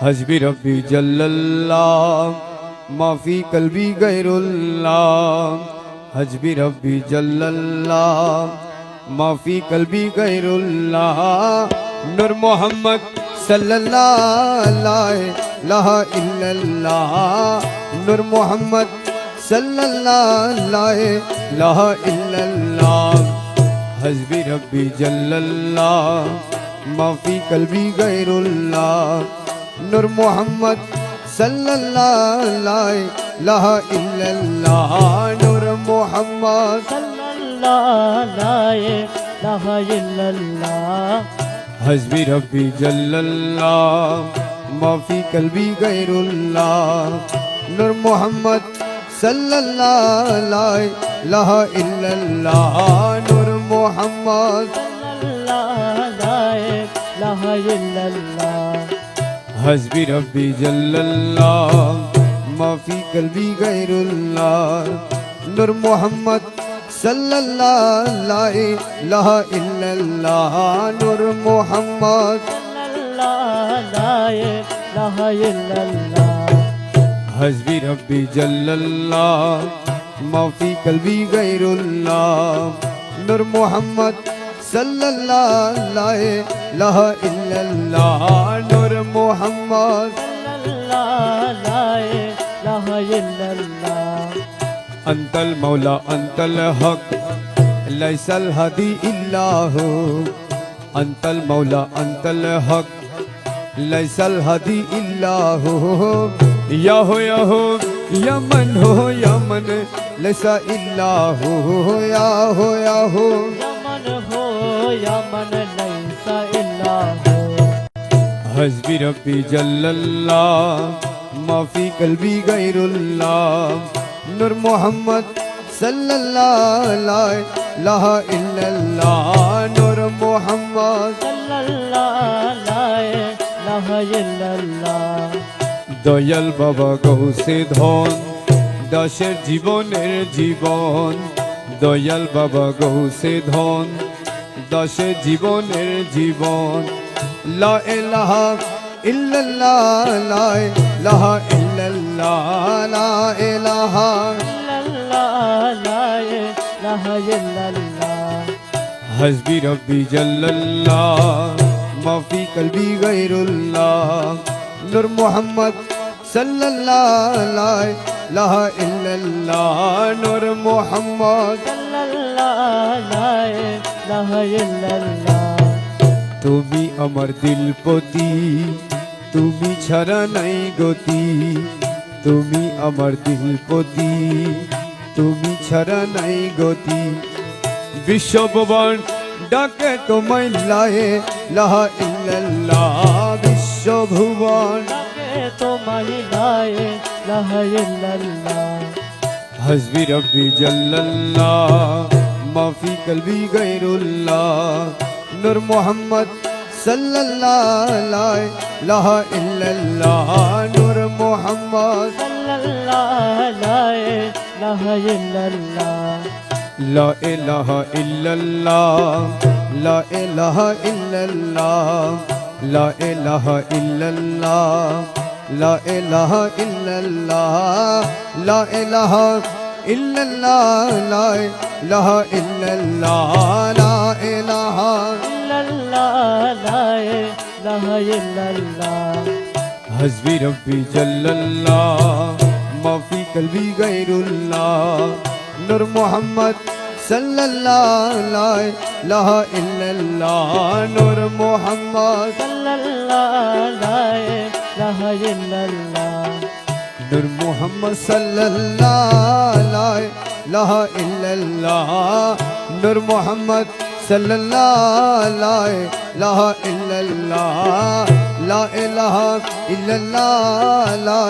हस्बी रब्बी जल्लल्लाह माफी कल्बी गैरुल्लाह। हस्बी रब्बी जल्लल्लाह माफी कल्बी गैरुल्लाह। नूर मोहम्मद सल्लल्लाहु ला इलाहा इल्लल्लाह। नूर मोहम्मद सल्लल्लाहु ला इलाहा इल्लल्लाह। हस्बी रब्बी जल्लल्लाह माफी कल्बी गैरुल्लाह। नूर मोहम्मद सल्लल्लाहु ला इलाहा इल्लल्लाह। नूर मोहम्मद सल्लल्लाहु ला इलाहा इल्लल्लाह। हस्बी रब्बी जल्लल्लाह माफी कल्बी गैरुल्लाह। नूर मोहम्मद सल्लल्लाहु ला इलाहा इल्लल्लाह। नूर मोहम्मद सल्लल्लाहु ला इलाहा इल्लल्लाह। हस्बी रब्बी जल्लल्लाह माफी कल्बी गैरुल्लाह। नूर मोहम्मद सल्लल्लाहु ला इलाहा इल्लल्लाह। नूर मोहम्मद सल्लल्लाहु ला इलाहा इल्लल्लाह। हस्बी रब्बी जल्लल्लाह माफी कल्बी गैरुल्लाह। नूर मोहम्मद सल्लल्लाहु ला इलाहा इल्लल्लाह। नूर मोहम्मद सल्लल्लाहु ला इलाहा इल्लल्लाह। अंतल मौला अंतल हक लैसल हदी इल्लाहु। अंतल मौला अंतल हक लैसल हदी इल्लाहु। याहो याहो यमन हो यमन लैसा इल्लाहु। याहो याहो यमन हो यमन लैसा इल्लाहु। हस्बी रब्बी जल्लल्लाह माफी कल्बी गैरुल्लाह। नूर मोहम्मद सल्लल्लाहु ला इलाहा इल्लल्लाह। नूर मोहम्मद सल्लल्लाहु ला इलाहा इल्लल्लाह। দয়াল বাবা গৌসে ধন দাসের জীবনের জীবন। দয়াল বাবা গৌসে ধন দাসের জীবনের জীবন। লা ইলাহা ইল্লাল্লাহ লা ইলাহা ইল্লাল্লাহ লা ইলাহা सल्लल्लाहु ला इलाहा इल्लल्लाह। हस्बी रब्बी जल्लल्लाह माफी कल्बी गैरुल्लाह। नूर मोहम्मद सल्लल्लाहु ला इलाहा इल्लल्लाह। नूर मोहम्मद सल्लल्लाहु ला इलाहा इल्लल्लाह। তুমি আমার দিলপতি তুমি ছাড়া নাই গতি। তুমি আমার দিলপতি তুমি ছাড়া নাই গতি। বিশ্বভুবন ডাকে তোমায় লা ইলাহা ইল্লাল্লাহ। বিশ্বভুবন ডাকে তোমায় লা ইলাহা ইল্লাল্লাহ। हस्बी रब्बी जल्लल्लाह माफी कल्बी गैरुल्लाह। नूर मोहम्मद सल्लल्लाहु ला इलाहा इल्लल्लाह। नूर मोहम्मद सल्लल्लाहु ला इलाहा इल्लल्लाह। ला इलाहा इल्लल्लाह ला इलाहा इल्लल्लाह ला इलाहा इल्लल्लाह ला इलाहा इल्लल्लाह ला इलाहा इल्लल्लाह ला इलाहा इल्लल्लाह ला इलाहा सल्लल्लाहु ला इलाहा इल्लल्लाह। हस्बी रब्बी जल्लल्लाह माफी कल्बी गैरुल्लाह। नूर मोहम्मद सल्लल्लाहु ला इलाहा इल्लल्लाह। नूर मोहम्मद सल्लल्लाहु ला इलाहा इल्लल्लाह। नूर मोहम्मद सल्लल्लाहु ला इलाहा इल्लल्लाह। नूर मोहम्मद सल्लल्लाहु ला इलाहा इल्लल्लाह। ला इलाहा इल्लल्लाह ला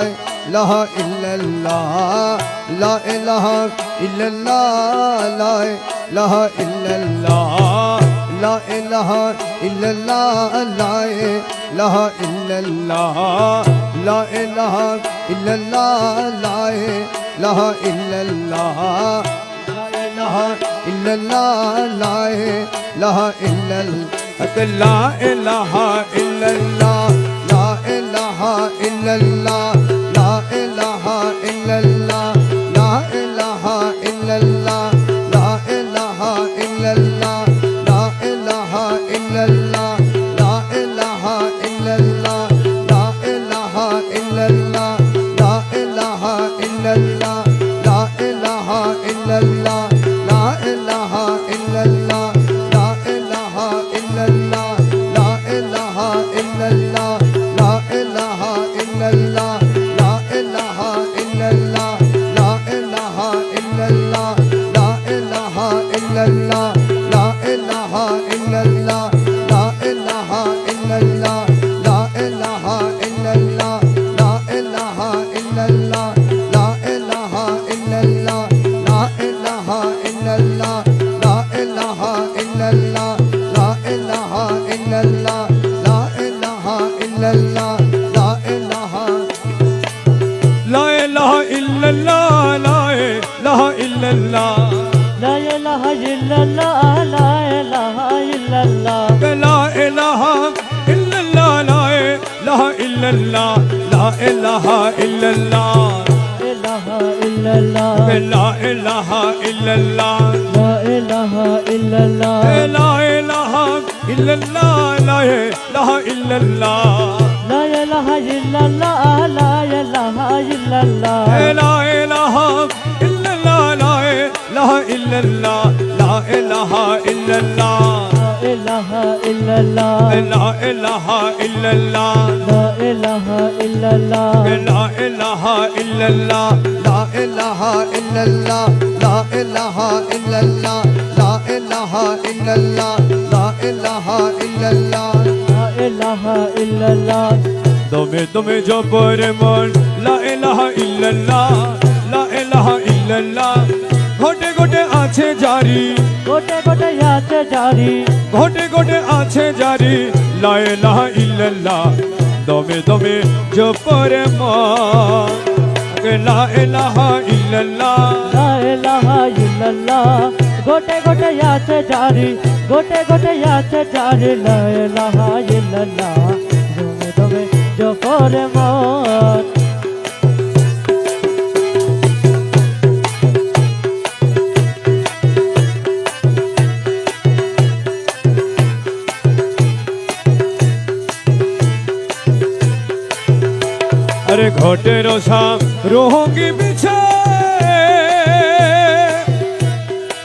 इलाहा इल्लल्लाह ला इलाहा इल्लल्लाह ला इलाहा इल्लल्लाह ला इलाहा इल्लल्लाह ला इलाहा इल्लल्लाह ला इलाहा इल्लल्लाह ला इलाहा इल्लल्लाह ला इलाहा इल्लल्लाह ला इलाहा इल्लल्लाह ला इलाहा इल्लल्लाह ला इलाहा illallah, la ilaha, লা ইলাহা ইল্লাল্লাহ লা ইলাহা ইল্লাল্লাহ লা ইলাহা ইল্লাল্লাহ লা ইলাহা ইল্লাল্লাহ লা ইলাহা ইল্লাল্লাহ লা ইলাহা ইল্লাল্লাহ লা ইলাহা ইল্লাল্লাহ ইলাহা ইল্লাল্লাহ লা ইলাহা ইল্লাল্লাহ লা ইলাহা ইল্লাল্লাহ লা ইলাহা ইল্লাল্লাহ লা ইলাহা ইল্লাল্লাহ লা ইলাহা ইল্লাল্লাহ লা ইলাহা ইল্লাল্লাহ لا إله إلا الله لا إله إلا الله لا إله إلا الله لا إله إلا الله لا إله إلا الله لا إله إلا الله لا إله إلا الله la ilaha illallah, la ilaha illallah, la ilaha illallah, la ilaha illallah, لا إله إلا الله দমে দমে জপর মন লা ইলাহা ইল্লাল্লাহ লা ইলাহা ইল্লাল্লাহ ঘটে ঘটে আছে জারি গোটে গোটে আছে জারি ঘটে ঘটে আছে জারি লা ইলাহা ইল্লাল্লাহ দমে দমে জপর মন লা ইলাহা ইল্লাল্লাহ লা ইলাহা ইল্লাল্লাহ গোটে গোটে আছে জারি গোটে গোটে আছে জারি লা ইলাহা ইল্লাল্লাহ দমে দমে জপরে মন আরে ঘটে রসা রোহঙ্গি বিছে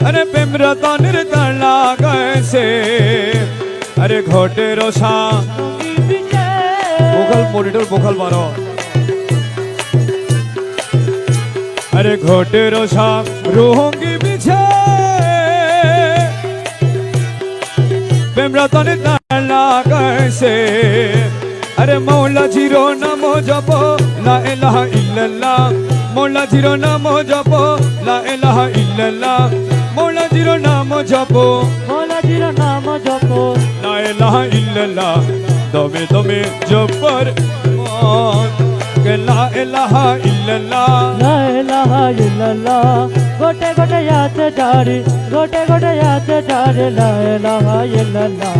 আরে প্রেমরতনের তালা গেছে আরে ঘটে রসা ভোকাল মনিটর ভোকাল মারো আরে ঘটে রসা রোহঙ্গি বিছে প্রেমরতনের তালা গেছে अरे मौला जीरो नमो जपो ला इलाहा इल्लल्लाह मौला जीरो नमो जपो ला इलाहा इल्लल्लाह मौला जीरो नमो जपो মৌলাজির নাম জপ ला इलाहा इल्लल्लाह दमे दमे जपर मौत के ला इलाहा इल्लल्लाह লা ইলাহা ইল্লাল্লাহ গোটে গোটে আছে জারি গোটে গোটে আছে জারি লা ইলাহা ইল্লাল্লাহ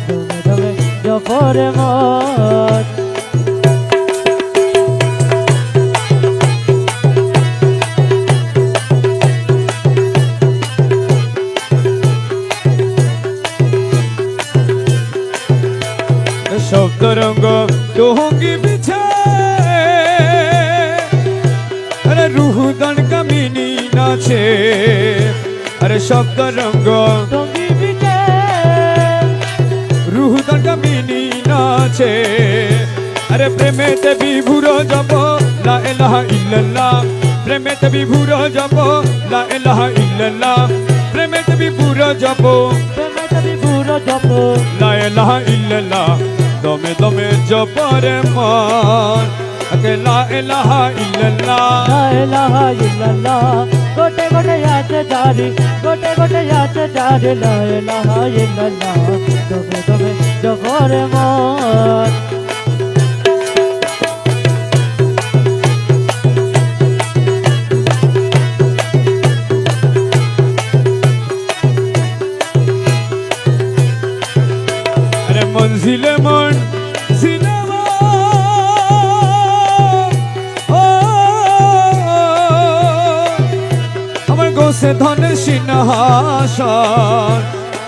দমে দমে জপরে মন শব্দ রঙ্গ তোহঙ্গি বিছে আরে রুহুদান কামিনী নাচে আরে শব্দ রঙ্গ টঙ্গি বিচে রুহুদান কামিনী নাচে আরে প্রেমেতে বিভুর জপ লা ইলাহা ইল্লাল্লাহ প্রেমেতে বিভুর জপ লা ইলাহা ইল্লাল্লাহ প্রেমেতে বিভুর জপ প্রেমে তবি পুরো জপ লা ইলাহা ইল্লাল্লাহ দমে দমে জপরে মন আকে লা ইলাহা ইল্লাল্লাহ লা ইলাহা ইল্লাল্লাহ গোটে গোটে আছে জারি গোটে গোটে আছে জারি লা ইলাহা ইল্লাল্লাহ দমে দমে জপরে মন আরে মনজিলে মন সিনেমা ও আমার গোসে ধনের সিংহাসন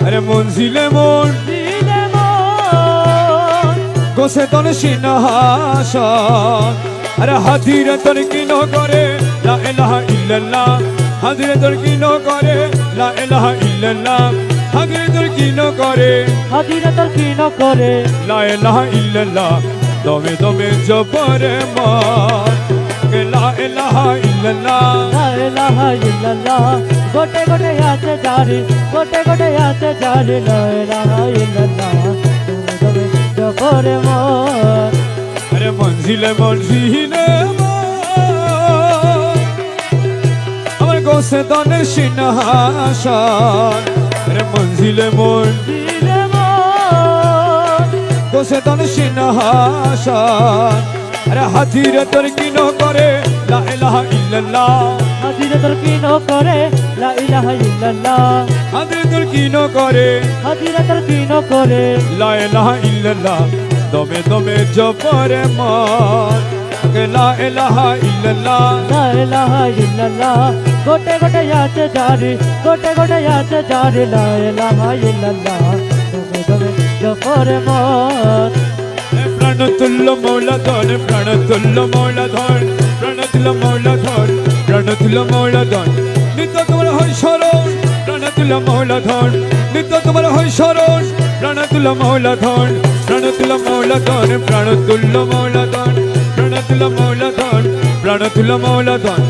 আরে মনজিলে মন দিলে মন গোসে ধনের সিংহাসন আরে হাজিরে তোর কিনো করে লা ইলাহা ইল্লাল্লাহ হাজিরে তোর কিনো করে লা ইলাহা ইল্লাল্লাহ হাজিরে তোর কিনো করে হাজিরা তোর কি ন করে লা ইলাহা ইল্লাল্লাহ দমে দমে জপরে মন কে লা ইলাহা ইল্লাল্লাহ লা ইলাহা ইল্লাল্লাহ গোটে গোটে আছে জারি গোটে গোটে আছে জারি লা ইলাহা ইল্লাল্লাহ দমে দমে জপরে মন আরে মনজিলে মনজিলে মন আমার গোসে ধনের সিংহাসন আরে মনজিলে মন দিলে মন গোসে তন সিংহাসন আরে হাজিরে তোর কিনো করে লা ইলাহা ইল্লাল্লাহ হাজিরে তোর কিনো করে লা ইলাহা ইল্লাল্লাহ হাজিরে তোর কিনো করে হাজিরে তোর কিনো করে লা ইলাহা ইল্লাল্লাহ দমে দমে জপরে মন লা ইলাহা ইল্লাল্লাহ লা ইলাহা ইল্লাল্লাহ গোটে গোটে আছে জারি গোটে গোটে আছে জারি লা ইলাহা ইল্লাল্লাহ দমে দমে জপরে মন প্রাণতুল্য মৌলাধন প্রাণতুল্য মৌলাধন প্রাণতুল্য মৌলাধন প্রাণতুল্য মৌলাধন নিত্য তোমার হয় স্মরণ প্রাণতুল্য মৌলাধন নিত্য তোমার হয় স্মরণ প্রাণতুল্য মৌলাধন প্রাণতুল্য মৌলাধন প্রাণতুল্য মৌলাধন প্রাণতুল্য মৌলাধন প্রাণতুল্য মৌলাধন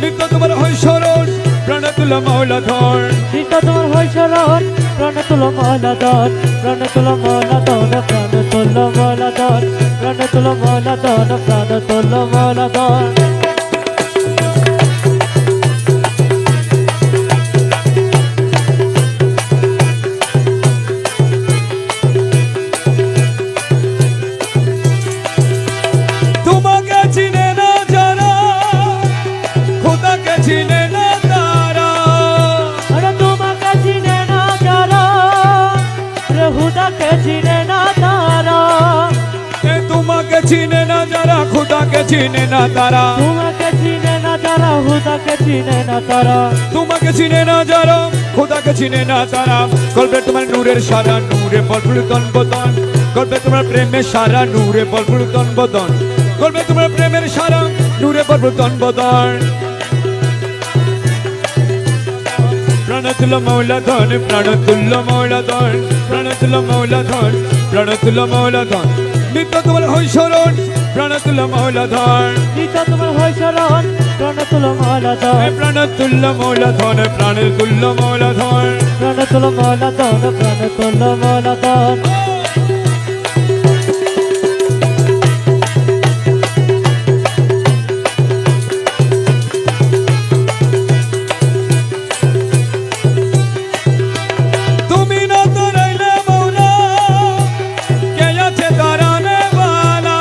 নিত্য তোমার হয় স্মরণ প্রাণতুল্য মৌলাধন নিত্য তোমার হয় শরণ প্রাণতুল্য মৌলাধন প্রাণতুল্য মৌলাধন প্রাণতুল্য মৌলাধন প্রাণতুল্য মৌলাধন প্রাণতুল্য মৌলাধন তোমাকে চিনে না যারা খোদাকে চিনে না তারা আরে তোমাকে চিনে না যারা রে হুদাকে চিনে না তারা এ তোমাকে চিনে না যারা খোদাকে চিনে না তারা তোমাকে চিনে না যারা হুদাকে চিনে না তারা তোমাকে চিনে না যারা খোদাকে চিনে না তারা কলবে তোমার নূরের সারা নূরে বলবুল তন বদন কলবে তোমার প্রেমের সারা নূরে বলবুল তন বদন কলবে তোমার প্রেমের সারা নূরে বলবুল তন বদন প্রাণতুল্য মৌলাধন প্রাণতুল্য মৌলাধন প্রাণতুল্য মৌলাধন প্রাণতুল্য মৌলাধন নিত্য তোমার হয় স্মরণ প্রাণতুল্য মৌলাধন নিত্য তোমার হয় শরণ প্রাণতুল্য মৌলাধন প্রাণতুল্য মৌলাধন প্রাণতুল্য মৌলাধন প্রাণতুল্য মৌলাধন প্রাণতুল্য মৌলাধন তুমি না তরাইলে মৌলা কে আছে তারানে বালা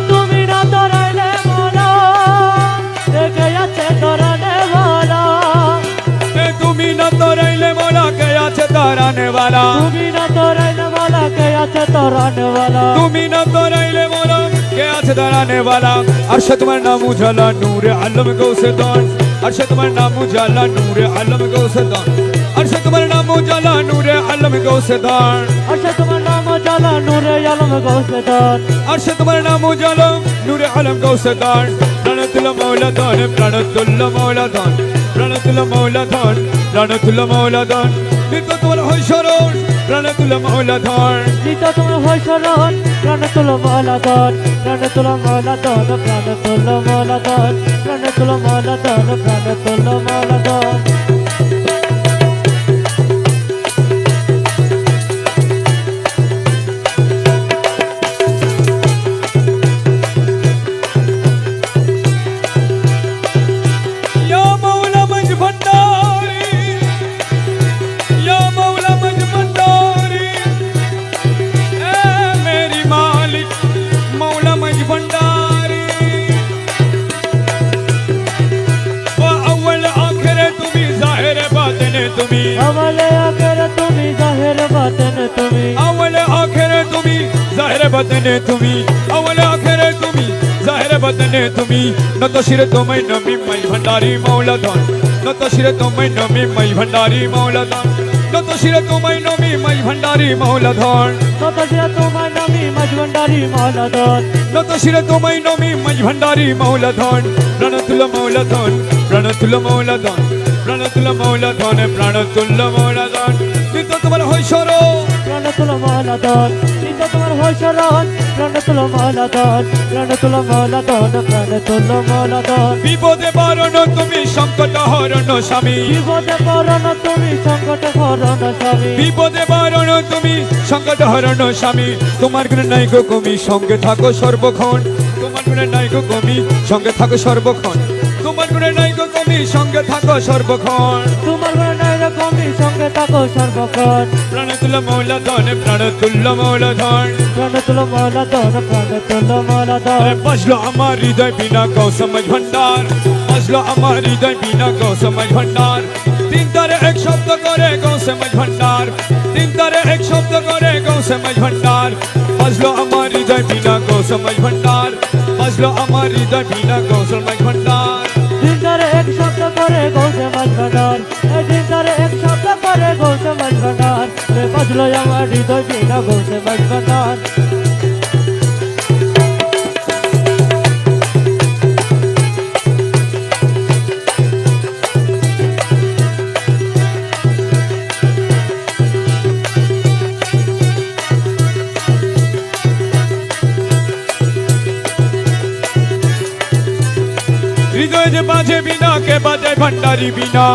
তুমি না তরাইলে মৌলা কে আছে তরানে বালা তুমি না তরাইলে মৌলা কে আছে তারানে বালা তুমি না তরাইলে মৌলা কে আছে তরানে বালা তুমি না তরাইলে মৌলা কে আছে তারানে বালা আরশে তোমার নাম উজালা নূরে আলম গৌসে দন আরশে তোমার নাম উজালা নূরে আলম গৌসে দন আরশে তোমার নাম উজালা নূরে আলম গৌসে দন আচ্ছা তোমার নাম জালা নূরে আলম গৌসে দান আরশে তোমার নাম উজালা নূরে আলম গৌসে দন প্রাণতুল্য মৌলাধন প্রাণতুল্য মৌলাধন প্রাণতুল্য মৌলাধন প্রাণতুল্য মৌলাধন নিত্য তোমার হয় স্মরণ প্রাণতুল্য মৌলাধন নিত্য তোমার হয় শরণ প্রাণতুল্য মৌলাধন প্রাণতুল্য মৌলাধন প্রাণতুল্য মৌলাধন প্রাণতুল্য মৌলাধন প্রাণতুল্য মৌলাধন या मौला मुझ भंडारी या मौला मुझ भंडारी ए मेरी मालिक मौला मुझ भंडारी वो अव्वल आखिर तुम्ही जाहिर बातिन तुम्ही अवले आकर तुम्ही जाहिर बातन तुम्ही अव्वल आखिर तुम्ही जाहिर बातिन तुम्ही अव्वल आखिर तुम्ही जाहिर बातिन तुम्ही न तो शिर तुम्हें नमी मई भंडारी मौलाधन न तो शिर तुम्हें नमी मई भंडारी मौलाधन न तो शिर तुम्हें नमी मई भंडारी मौलाधन নতশিরা তোমার নামি মজবন্ডারি মৌলাধন न तो शिर तुम्हें नमी मई भंडारी मौलाधन प्रणतुल्य मौलाधन प्रणतुल्य मौलाधन प्रणतुल्य मौलाधन प्रणतुल्य मौलाधन नित्य तुम्हारा হয় স্মরণ প্রাণতুল্য মৌলাধন নিত্য তোমার হয় শরণ প্রাণতুল্য মৌলাধন প্রাণতুল্য মৌলাধন প্রাণতুল্য মৌলাধন বিপদে বারণ তুমি সংকট হরণ স্বামী বিপদে পরণ তুমি সংকট হরণ স্বামী বিপদে বারণ তুমি সংকট হরণ স্বামী তোমার গুণ নাই গো কমি সঙ্গে থাকো সর্বক্ষণ তোমার গুণ নাই গো কমি সঙ্গে থাকো সর্বক্ষণ তোমার গুণ নাই গো কমি সঙ্গে থাকো সর্বক্ষণ তোমার গুণ নাই তুমি সঙ্গে থাকো সর্বক্ষণ প্রাণতুল্য মৌলাধন প্রাণতুল্য মৌলাধন প্রাণতুল্য মৌলাধন প্রাণতুল্য মৌলাধন बजलो আমার হৃদয় বিনা গো সমঝ ভন্ডার बजलो আমার হৃদয় বিনা গো সমঝ ভন্ডার তিন তারে এক শব্দ করে গো সমঝ ভন্ডার তিন তারে এক শব্দ করে গো সমঝ ভন্ডার बजलो আমার হৃদয় বিনা গো সমঝ ভন্ডার बजलो আমার হৃদয় বিনা গো সমঝ ভন্ডার দিনদারে এক শব্দ করে গৌসে মাঝ ভান্ডার দিনদারে এক শব্দ করে গৌসে মাঝ ভান্ডার বাজলো আমার হৃদয় বিনা গৌসে মাঝ ভান্ডার হৃদয় যে বাজে বিনা কে বাজে ভন্ডারি বিনা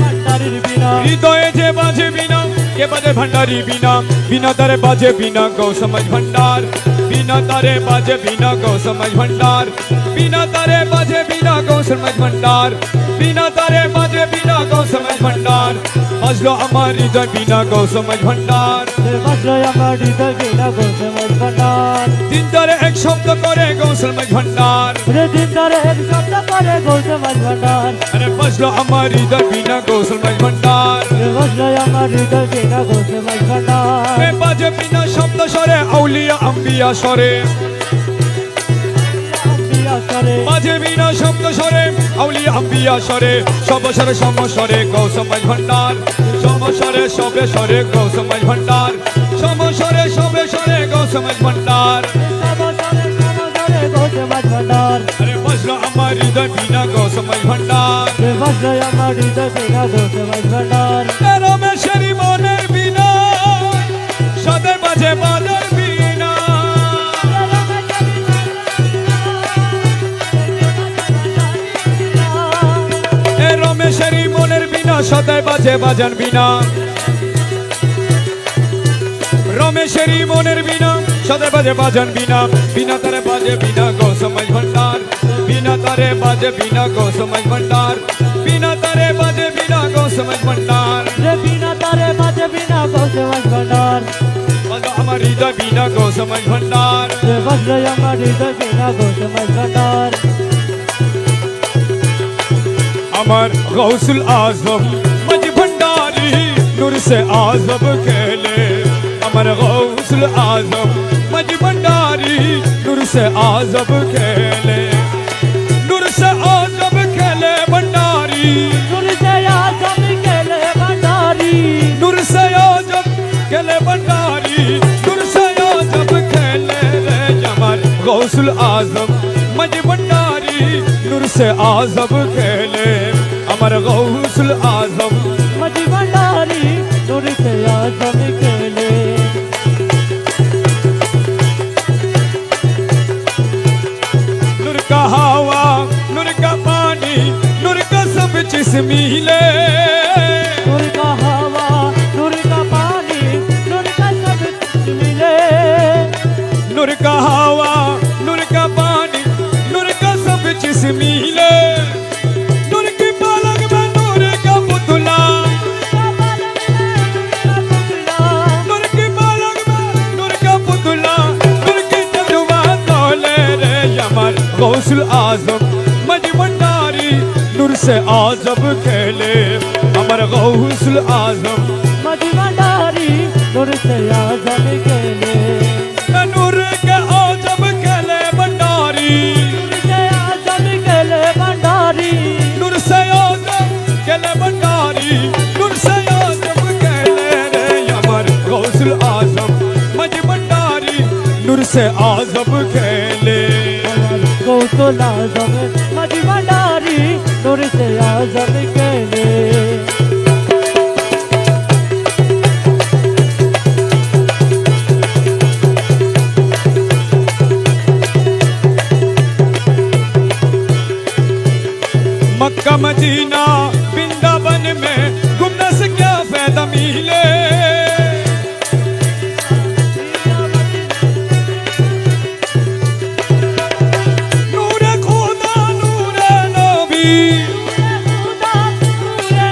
ভান্ডারির বিনা হৃদয়ে যে বাজে বিনা কে বাজে ভন্ডারি বিনা বিনা তারে বাজে বিনা গো সমঝ ভন্ডার বিনা তারে বাজে বিনা গো সমঝ ভন্ডার বিনা তারে বাজে বিনা গো সমঝ ভন্ডার বিনা তারে বাজে বিনা গো সমঝ ভন্ডার बजलो আমার হৃদয় বিনা গো সমঝ ভন্ডার বাজলো আমার হৃদয় বিনা গৌসে মাঝ ভান্ডার তিন তারে এক শব্দ করে গো সমঝ ভন্ডার দিনদারে এক শব্দ করে গৌসে মাঝ ভান্ডার আরে बजलो আমার হৃদয় বিনা গো সমঝ ভন্ডার বাজলো আমার হৃদয় বিনা গৌসে মাঝ ভান্ডার বাজে বিনা শব্দ স্বরে আউলিয়া আম্বিয়া স্বরে বাজে বিনা শব্দ স্বরে আউলিয়া আম্বিয়া স্বরে সব স্বরে সম স্বরে গো সমঝ ভন্ডার সম স্বরে সবে স্বরে গো সমঝ ভন্ডার সম স্বরে সবে স্বরে গো সমঝ ভন্ডার গৌসে মাঝ ভান্ডার আরে বজলো আমার হৃদয় বিনা গো সমঝ ভন্ডার বাজলো আমার হৃদয় বিনা গৌসে মাঝ ভান্ডার রমেশের মনের বিনা সদে বাজে বাজার বিনা রমেশের মনের বিনা সদায় বাজে বাজান বিনা রমেশের মনের বিনা সদায় বাজে বাজান বিনা বিনা তারে বাজে বিনা গো সমঝ ভন্ডার বিনা তারে বাজে বিনা গো সমঝ ভন্ডার বিনা তারে বাজে বিনা গো সমঝ ভন্ডার বিনা তারে বাজে বিনা গৌসে মাঝ ভান্ডার বলো আমার হৃদয় বিনা গো সমঝ ভন্ডার বাজলো আমার হৃদয় বিনা গৌসে মাঝ ভান্ডার আমার গৌসুল আজম মজ ভন্ডারি নূর से आजम खेले আমার গৌসুল আজম মজ ভন্ডারি নূর से आजम खेले नूर से आजम खेले भंडारी नूर से आजम केले भंडारी नूर से आजम खेले भंडारी नूर से आजम खेले रे जमाल गौसुल आजम मज भंडारी नूर से आजम खेले अमर गौसुल आजम मज भंडारी नूर से आजम केले नूर का हवा नूर का पानी नूर का सब चीज मिले नूर का हवा नूर का पानी नूर का सब कुछ मिले नूर का हवा नूर का पानी नूर का सब चीज मिले नूर की पलक में नूर का पुतला नूर की पलक में नूर का पुतला नूर की तजुबा तोले रे यमर गौसुल आजम मज भंडारी नूर से आजम खेले अमर गौसुल आजम मज भंडारी नूर से आजम केले नूर के आजम खेले भंडारी नूर से आजम केले भंडारी नूर से आजम खेले भंडारी नूर से आजम खेले रे अमर गौसुल आजम मज भंडारी नूर से आजम खेले गौसुल आजम मज भंडारी नूर से आजम केले मक्का मदीना वृंदावन में घूमने से क्या फायदा मिले नूर खुदा नूर नबी खुदा नूर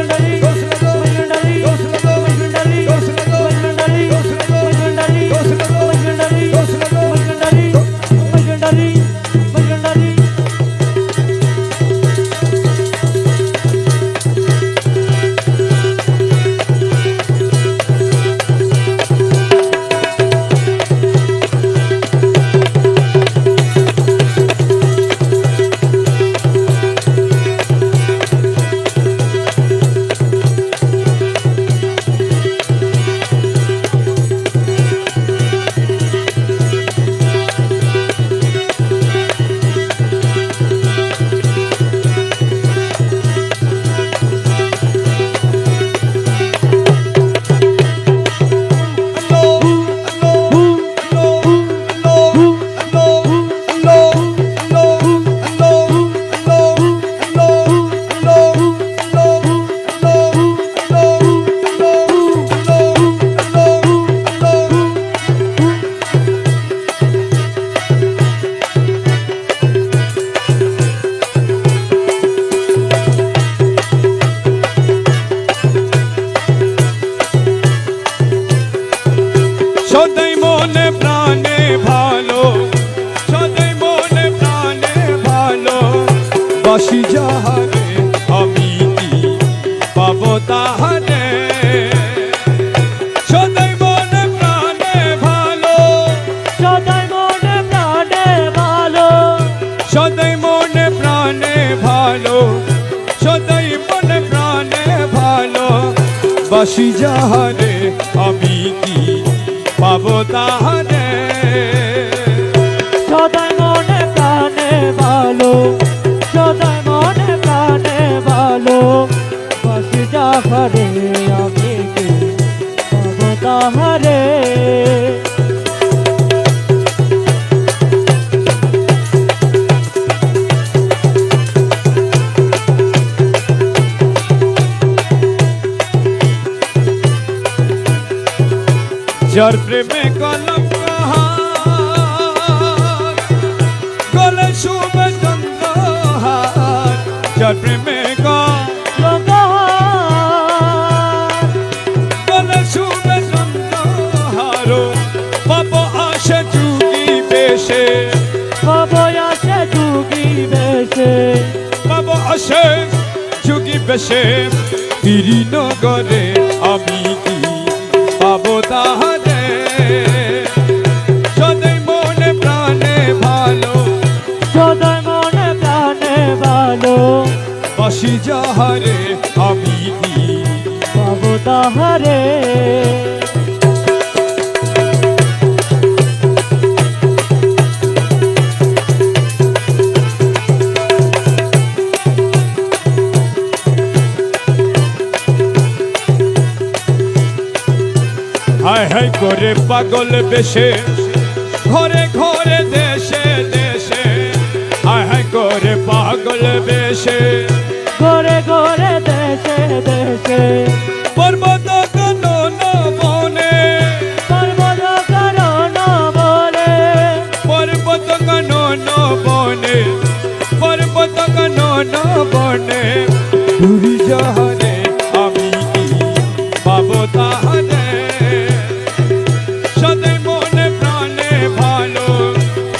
সদাই মনে প্রাণে ভালো, সদাই মনে প্রাণে ভালো বাসি যাহারে আমি কি পাবো তাহারে। সদাই মনে প্রাণে ভালো, সদাই মনে প্রাণে ভালো, সদাই মনে প্রাণে ভালো, সদাই মনে প্রাণে ভালো বাসি যাহারে আমি কি পাবো তাহারে। সদাই মনে প্রাণে ভালো, সদাই মনে প্রাণে ভালো বাসি যাহারে আমি কি পাবো তাহারে। যার প্রেমে কলম কাহার গলে শুভে চন্দ্রহার, যার প্রেমে গলে শুভে চন্দ্রহার পাপ আসে যুগি বেশে, পাপ আসে যুগি বেশে, পাপ আসে যুগি বেশে পিরি নগরে আমি কি পাবো তাহারে। সদাই মনে প্রাণে ভালো, সদাই মনে প্রাণে ভালো বাসি যাহারে আমি কি পাবো তাহারে। হায় হায় করে পাগল বেশে ঘরে ঘরে দেশে দেশে, হায় হায় করে পাগল বেশে ঘরে ঘরে দেশে দেশে, পর্বত কানন বনে, পর্বত কারণ বলে, পর্বত কানন বনে, পর্বত কানন বনে ঘুরি যাহারে আমি কি পাবো তাহারে। সদাই মনে প্রাণে ভালো,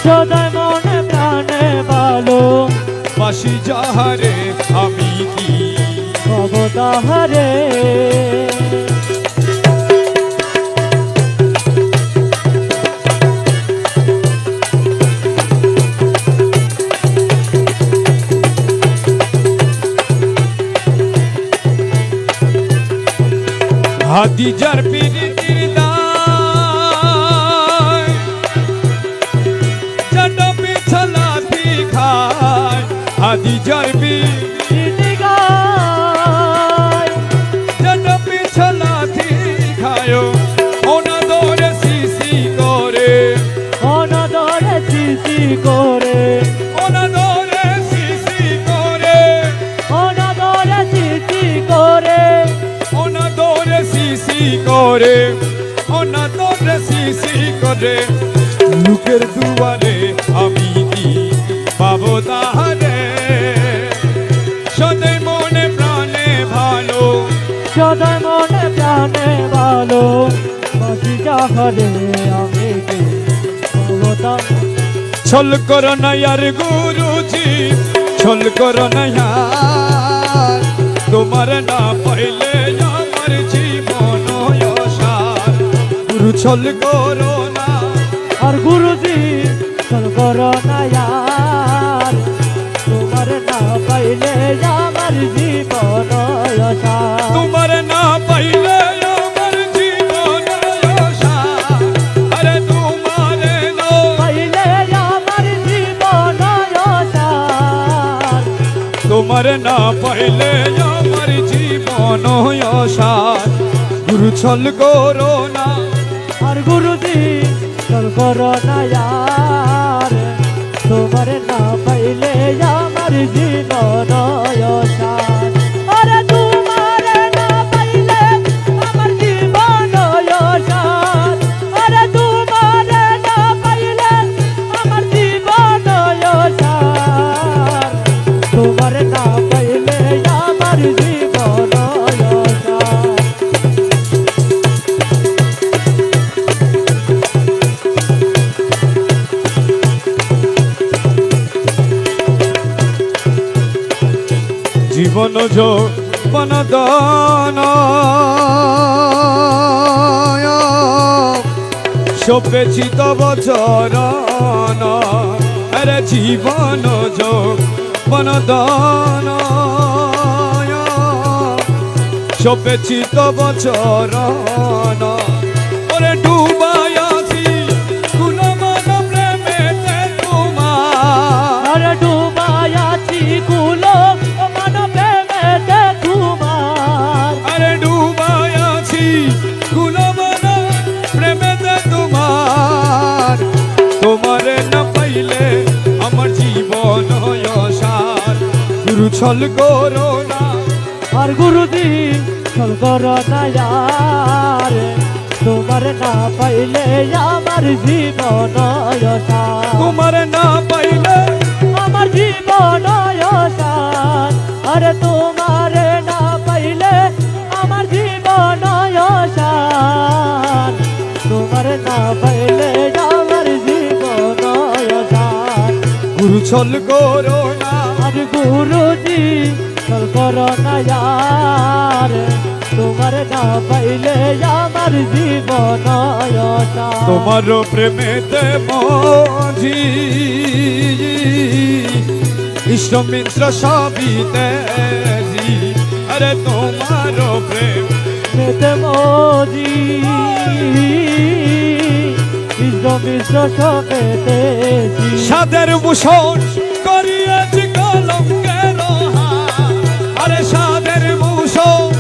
সদাই মনে প্রাণে ভালো বাসি যাহারে আমি কি পাবো তাহারে। হাদিজার পিরিতির দায় জানো পিছলা খায়, হাদিজার চিঠি গায়, জানো পিছলা খায় অনাদরে সিসি করে, অনাদরে সিসি করে, অনাদরে সিসি করে, অনাদরে সিসি করে, অনাদরে সিসি করে, অনাদরে সিসি করে লোকের দুয়ারে আমি কি পাবো তাহারে। সদাই মনে প্রাণে ভালো, সদাই মনে প্রাণে ভালো বাসি যাহারে আমি কি পাবো তাহারে। ছল করো না আর গুরুজি, ছল করো না আর, তোমার না পাইলে আমার জীবন অসার। গুরু ছল করো না, আর গুরুজি চল করো না यार, তোমার না পাইলে আমার জীবন অসার। তোমার না পাইলে আমার জীবন অসার। আরে তোমার না পাইলে আমার জীবন অসার, তোমার না পাইলে আমার জীবন অসার। গুরু ছল করো না, আর গুরুজি চল করো না यार, তোমার না পাইলে আমার জীবন অসার। আরে তোমার না পাইলে আমার জীবন অসার, আরে তোমার না পাইলে আমার জীবন অসার, তোমার না পাইলে আমার জীবন অসার। জীবন যৌবন দান সপেছি তব চরণ আরে জীবন যৌবন দান সপেছি তব চরণ ওরে ডুবাই আছি কুলমন প্রেমেতে তোমার আরে ডুবাই আছি কুলো মন প্রেমেতে তোমার আরে ডুবাই আছি কুলমন প্রেমেতে তোমার তোমারে না পাইলে আমার জীবন অসার গুরু ছল করো না আর গুরুজি চল করো না यार তোমার না পাইলে আমার জীবন অসার তোমার না পাইলে আমার জীবন অসার আরে তোমার না পাইলে আমার জীবন অসার তোমার না পাইলে আমার জীবন অসার গুরু ছল করো না আর গুরুজি চল করো না यार তোমার না পাইলে আমার জীবন অসার তোমার প্রেমেতে মজি ইষ্ট মিত্র সবই তেজি আরে তোমার প্রেম মেতে মোজি ইষ্ট মিশ্র সবেতেছি সাদের ভূষণ করিয়েছি কলঙ্কের হার আরে সাদের ভূষণ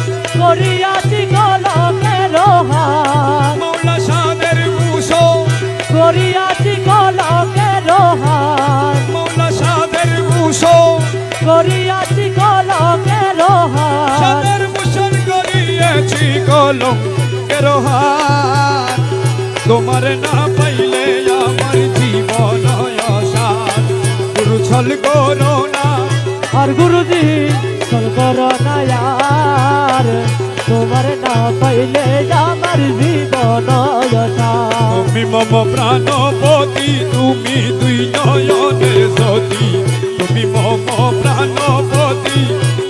করিয়াছি কলমের হার মৌলা সাদের ভূষণ করিয়াছি কলমের হার মৌলা সাদের ভূষণ করিয়াছি কলমের হার সাদের ভূষণ করিয়েছি কলঙ্কের হার তোমার না পাইলে আমার জীবন অসার গুরু ছল করো না আর গুরুজি চল করো না यार তোমার না পাইলে আমার জীবন অসার তুমি মম প্রাণপতি তুমি দুই নয়নের জ্যোতি তুমি মম প্রাণপতি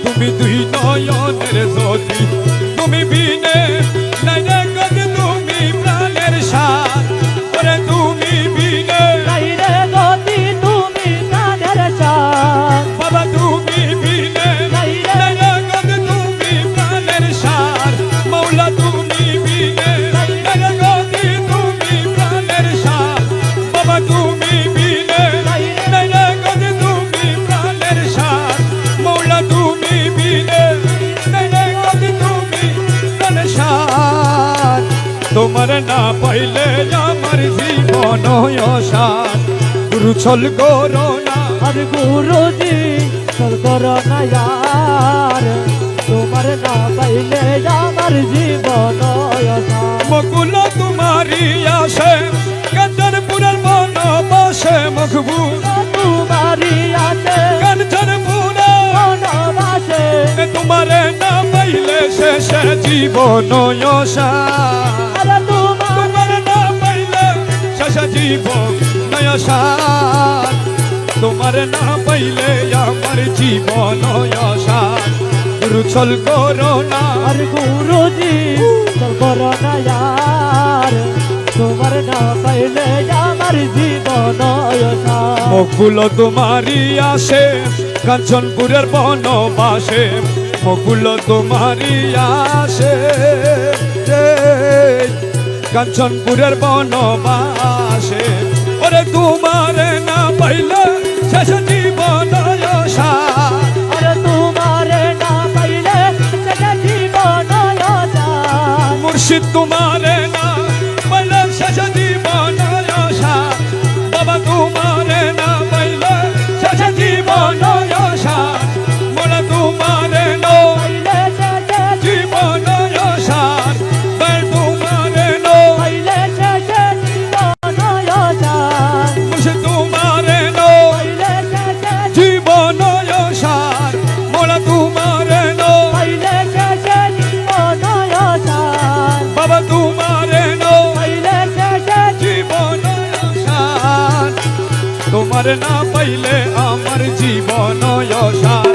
তুমি দুই নয়নের জ্যোতি তুমি বিনে নাই রে গদ তুমি প্রাণের সার ওরে তুমি বিনে নাই রে গতি তুমি প্রাণের সার বাবা তুমি বিনে নাই রে নাই রে গদ তুমি প্রাণের সার মৌলা তুমি বিনে নাই রে গদি তুমি প্রাণের সার বাবা তুমি বিনে নাই নাই রে গদ তুমি প্রাণের সার মৌলা তুমি বিনে নাই রে গদ তুমি প্রাণের সার তোমার না পাইলে আমার জীবন অসার গুরু ছল করো না আর গুরুজি চল করো না यार তোমার না পাইলে আমার জীবন অসার মকুল তোমারি আসে কাঞ্চনপুরের বনবাসে মকবুল তোমারি আছে কাঞ্চনপুরে বনবাসে তোমারে না পাইলে শেষে জীবন অসার আরে তোমার তোমারে না পাইলে শেষে জীবন অসার তোমারে না পাইলে আমার জীবন অসার গুরু ছল করো না আর গুরুজি চল করো না यार তোমার না পাইলে আমার জীবন অসার মকুল তোমারি আসে কাঞ্চনপুরের বনবাসে মকুল তোমারি আসে কাঞ্চনপুরের বনবাসে ওরে তোমারে না পাইলে শেষ জীবন অসার আরে তোমার না পাইলে সেটা জীবন অসার মুর্শিদ তোমারে না পাইলে শেষ জীবন অসার বাবা তোমারে না পাইলে শেষ জীবন অসার মোলা তোমারে না পাইলে সেটা জীবন অসার বার তোমারে না পাইলে সেটা জীবন অসার মুর্শিদ তোমারে না পাইলে সেটা জীবন অসার মোলা তোমারে না পাইলে সেটা জীবন অসার বাবা তোমারে না পাইলে সেটা জীবন অসার তোমার না পাইলে আমার জীবন অসার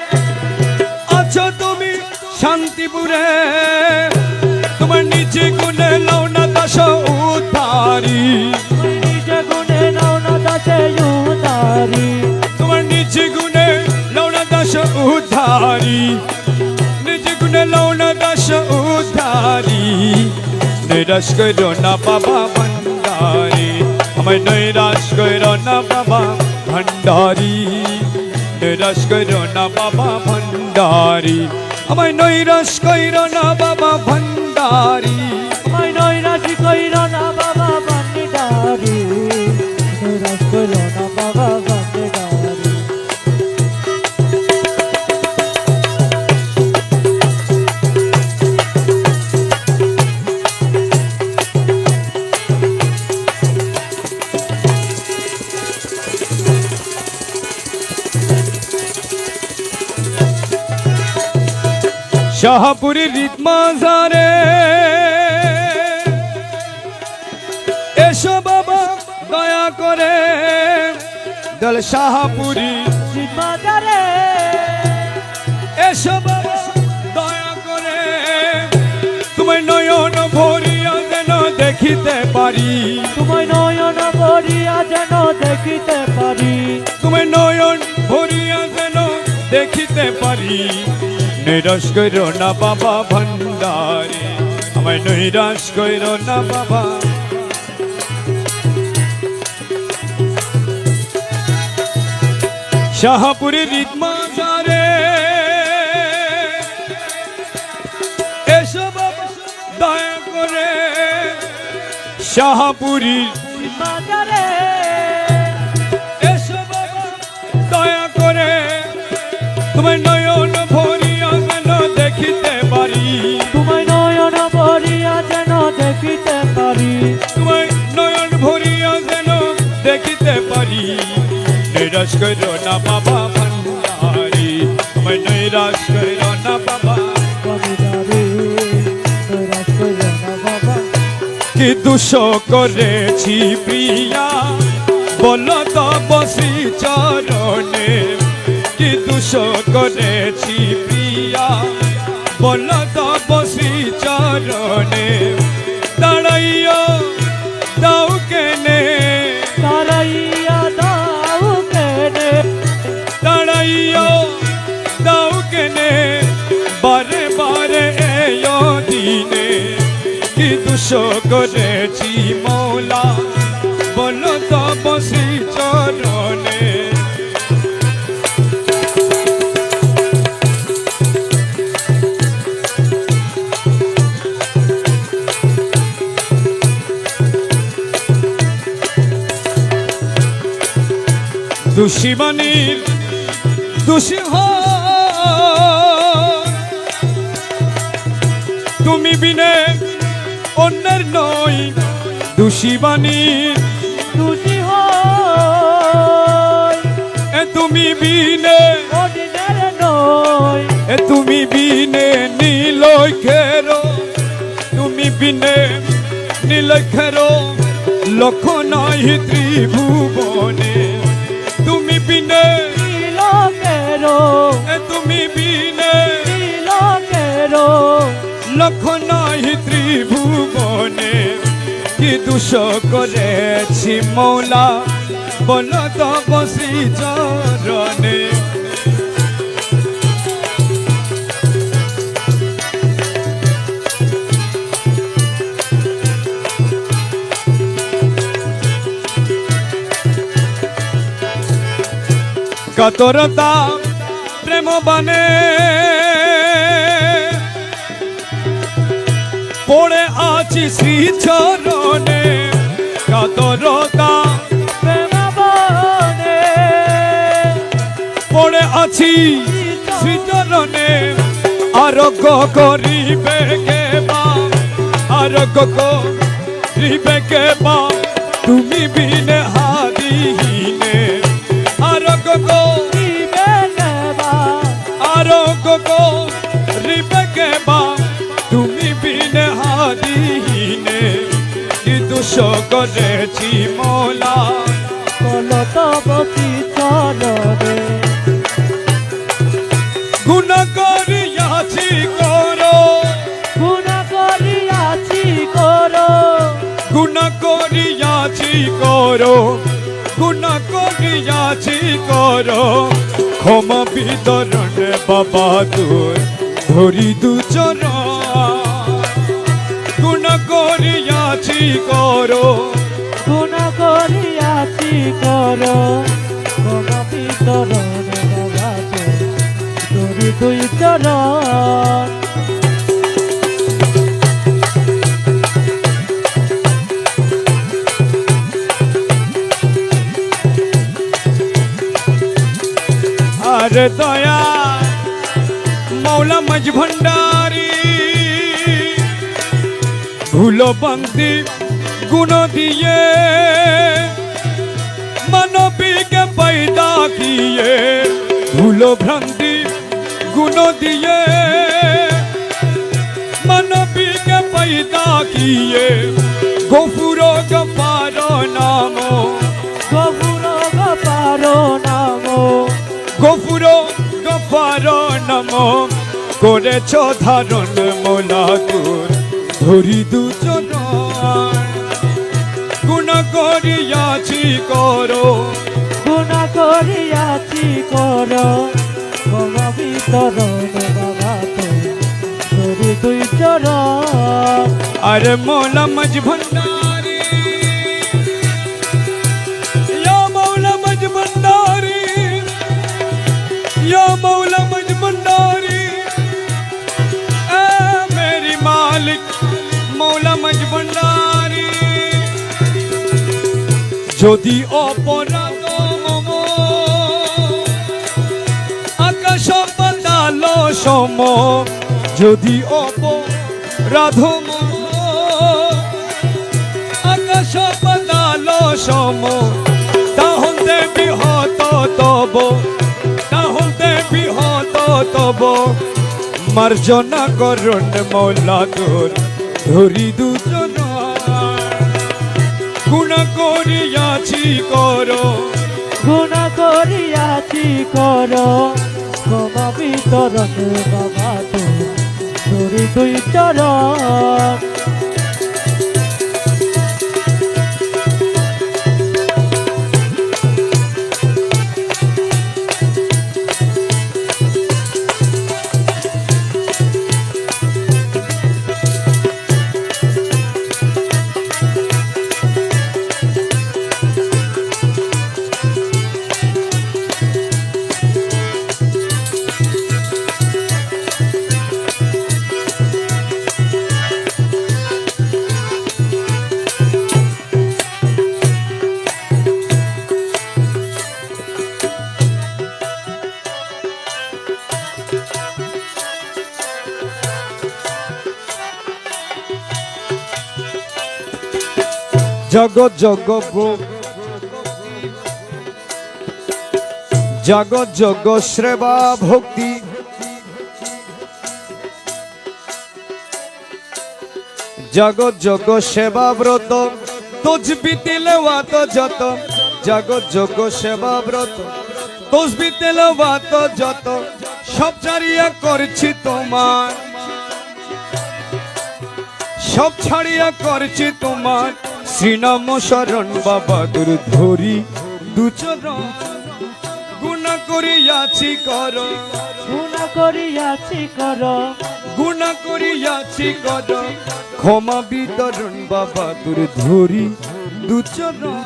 শান্তিপুরে তোমার নিজে গুণে লও না দাস উদ্ধারি নিজে গুণে নাও না দাসে উদারি তোমার নিজে গুণে লও না দাস উদ্ধারি নিজে গুণে লও না দাস উদ্ধারি নিরাশ করো না বাবা ভণ্ডারি আমায় নৈরাশ করো না বাবা ভণ্ডারি নিরাশ করো না বাবা ভণ্ডারি আমায় নৈরাশ করো না বাবা ভণ্ডারি আমায় নৈরাশি কইর না বাবা ভান্ডারি নৈরাশ কইর না বাবা ভান্ডারি শাহপুরী রিতমাজারে এসো বাবা দয়া করে দল শাহপুরী সিদ্ধারে এসো বাবা দয়া করে তোমায় নয়ন ভরিয়া যেন দেখিতে পারি তোমায় নয়ন ভরিয়া যেন দেখিতে পারি তোমায় নয়ন ভরিয়া যেন দেখিতে পারি নিরাশ করো না বাবা ভণ্ডারি আমায় নৈরাশ করো না বাবা শাহপুরী রিতমাজারে এসো বাবা দয়া করে শাহপুরী সিদ্ধারে এসো বাবা দয়া করে তোমায় নয়ন ভরিয়া যেন দেখিতে পারি তোমায় নয়ন ভরিয়া যেন দেখিতে পারি তোমায় নয়ন ভরিয়া যেন দেখিতে পারি নিরাশ করো না বাবা ভণ্ডারি তোমায় নৈরাশ করো না বাবা ভান্ডারি নৈরাশ কইর না বাবা কি দুষ করেছি প্রিয়া বলো তো বসি চরণে কি দুষ করেছি প্রিয়া বলো তো বসি চরণে দাঁড়াইয়া দাও কেনে তারাইয়া দাও কেনে দাঁড়াইয়া দাও কেনে বারে বারে এও দিনে কি দুষ করেছি মৌলা বলো তো বসি চরণে দোষী বাণীর দোষী তুমি বিনে অন্যের নই দোষী বাণীর খুশি হই তুমি বিনে অদিনের নয় তুমি বিনে নীলক্ষের তুমি বিনে নীলক্ষের লক্ষ নাই ত্রিভুবনে তুমি বিনে লোকেরো তুমি বিনে লোকেরো লক্ষ নাই ত্রিভুবনে কি দুষ করেছি মৌলা বলো তো বসি চরণে কাতরতা প্রেম বানে পড়ে আছি শ্রী চরণে কাতরতা প্রেম বনে পড়ে আছি শ্রী চরণে আরোগ্য করিবে কেবা আরোগ্য করিবে কেবা তুমি বিনে হাদিহীনে আরোগ্য দিবে নেবা আরোগ্য করিবে কেবা তুমি বিনে হাদিহীনে কি দোষ করেছি মৌলা বলো তো বসি চরণে গুণ করিয়াছি করো গুনাহ করিয়াছি করো ক্ষমা বিতরণ বাবা তোর ধরি দু চরণ গুনাহ করিয়াছি করো গুণ করিয়াছি করো ক্ষমা বিতরণ বাবা তোরি দুই চরণ আর দয়া মৌলা মজ ভণ্ডারী ভুলো বন্দি গুণ দিয়ে মানবী के पैदा किए भूलो भ्रांति गुण दिए मानवी के पैदा किए गफुरो गफारो नामो গফুর গফারো নামো গফুরো গফারো নামো করেছ ধারণ মোলা তোর ধরি দু চরণ গুণ করিয়াছি করো গুণ করিয়াছি করো ক্ষমা বিতরণ বাবা তোরি দুই চরণ अरे मौला मज भंडारी या मौला मज भंडारी या मौला मज भंडारी ए मेरी मालिक मौला मज भंडारी যদি অপরাধ মম আকাশ পাতাল সম যদি অপরাধ মম আকাশ পাতাল সম তাহলে বিহত তব তাহলে বিহত তব মার্জনা করুন মৌলা তোর ধরি দুজন গুণ করিয়াছি করো গুণ করিয়াছি করো ক্ষমা বিতরণ বাবা তোরি দুই চরণ জগৎ জগ জগৎ জগ সেবা ভক্তি জগৎ জগ সেবা ব্রত তসবি তেলাওয়াত যত জগৎ জগ সেবা ব্রত তসবি তেলাওয়াত যত সব ছাড়িয়া করছি তোমার সব ছাড়িয়া করছি তোমার শ্রীনাম শরণ বাবা তোর ধরি দুচরণ গুণ করিয়াছি কর গুণ করিয়াছি করো গুণ করিয়াছি কর ক্ষমা বিতরণ বাবা তোর ধরি দুচরণ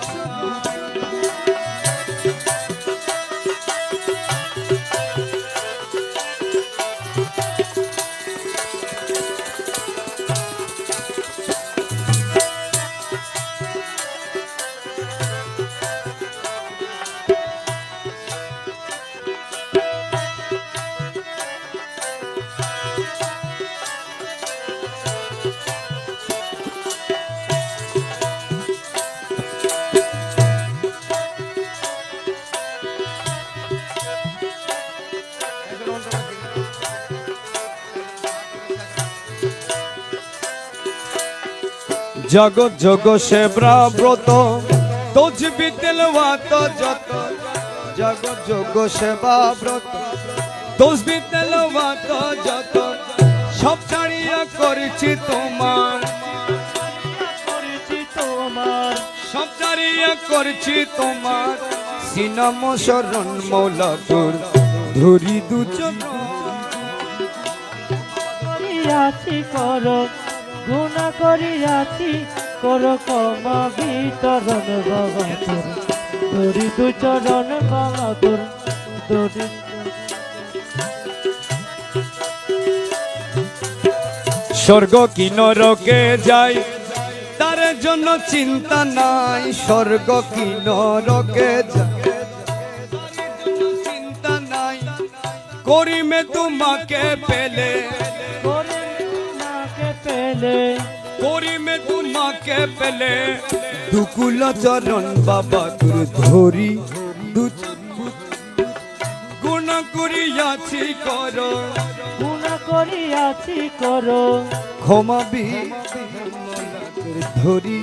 জগৎ জগ সেবা ব্রত তসবি তেলাওয়াত যত জগৎ জগ সেবা ব্রত তসবি তেলাওয়াত যত সব ছাড়িয়া করেছি তোমার করেছি তোমার সব ছাড়িয়া করছি তোমার সিনাম শরণ মৌলা তোর ধরি দু চরণ করিয়াছি করো গুণা করিয়াছি করো ক্ষমা বিতরণ বাবা তোর ধরি দু চরণ বাবা তোর ধরি স্বর্গ কি নরকে যাই তার জন্য চিন্তা নাই স্বর্গ কি নরকে যাই চিন্তা নাই করিমে তোমাকে পেলে করে মাকে পেলে করিমে তোমাকে পেলে দুকুল চরণ বাবা তোর ধরি গুণ করিয়াছি করো গুণা করিয়াছি করো ক্ষমা বি ধরি